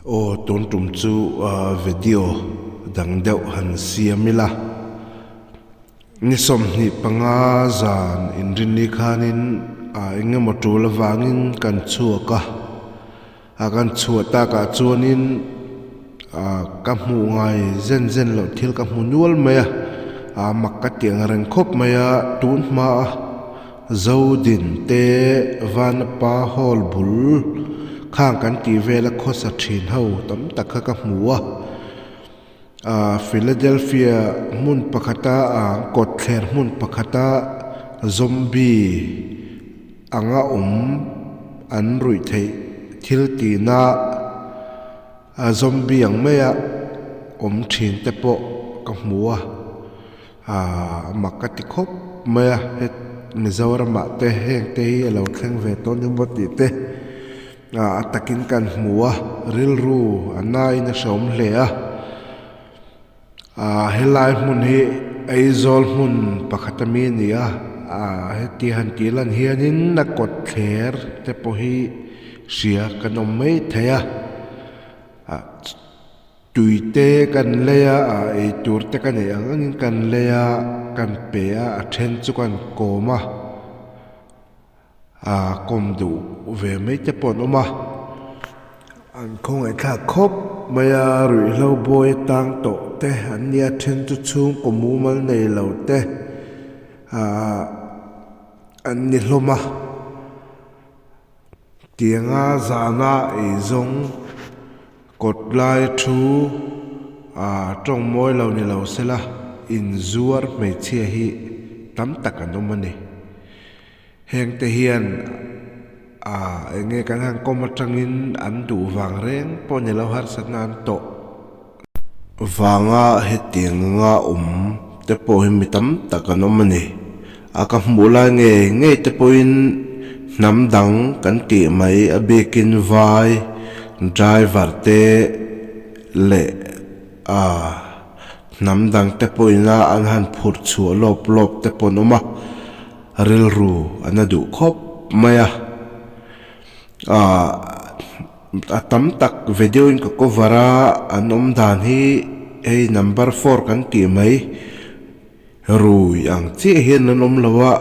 O tun tum chu video dang deuh han siamila ni som ni panga zan in rin ni khanin inge motul wangin kan chuaka kan chuata ka chuanin ka hmu ngai zen lo thil ka hmu nual maya makka tiang reng khop maya tun ma zodin te van pa hol bul khang kan ti vela khosa thin ho tam takha ka hmuwa Philadelphia mun pakhata kot thler mun pakhata zombie anga an rui thei thil ti na zombie ang meya thin te po ka hmuwa makati khop meya het Mizoram te heng te hi lo thleng ve ton ni mot ti te atakin kan hmuwa ril ru anai na som hle helai mun hi aizol mun pakhatami nia heti han tilan hianin na kot thler te po hi sia kanom mai theya tuite kan leya e turte kan angin kan leya kan pea a then chu kan koma kom du ve mai te pon oma an khong ai kha khop maya rui lo boy tang to te an nia then chu chung komu mal nei lo te an ni hloma tianga zana e zong kot lai thu trong moi lo ni lo sela in zuar mei chia hi tam takan omani heng te hian enge kan hang komatangin an du wang reng pon lo har sanan to wanga hetianga te po hi mi tam takan omani aka hmula nge te po in nam dang kan ti mai abekin vai driver te le nam dang te po ina an han phur chu lop te po noma ril ru anadu khop maya tam tak video in ko vara anom dan hi ei number 4 kan ti mai rui ang chi hian anom lawa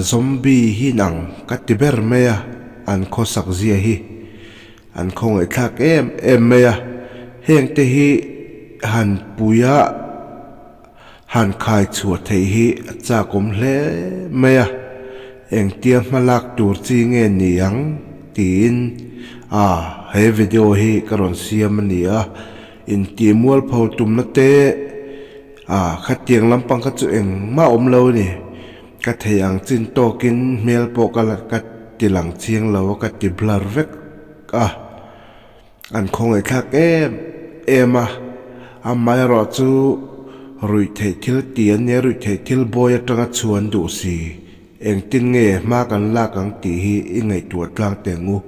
zombie hi nang katiber maya an khosak zia hi an khong ai thak em maya heng te hi han puya han khai chuat thei hi cha kom hle maya eng tia malak tur chi nge niang tin he video hi karon siam ania in ti mual phau tum na te khatiang lampang ka chu eng ma om lo ni ka theyang chin to kin mel po ka tilang chiang lo ka ti blur vek an khong ai thak ema mai ro chu rui thei thil tian ne rui thei thil boy atanga chuan du si eng tin nge ma kan la kang ti hi ingai tuat lang te ngu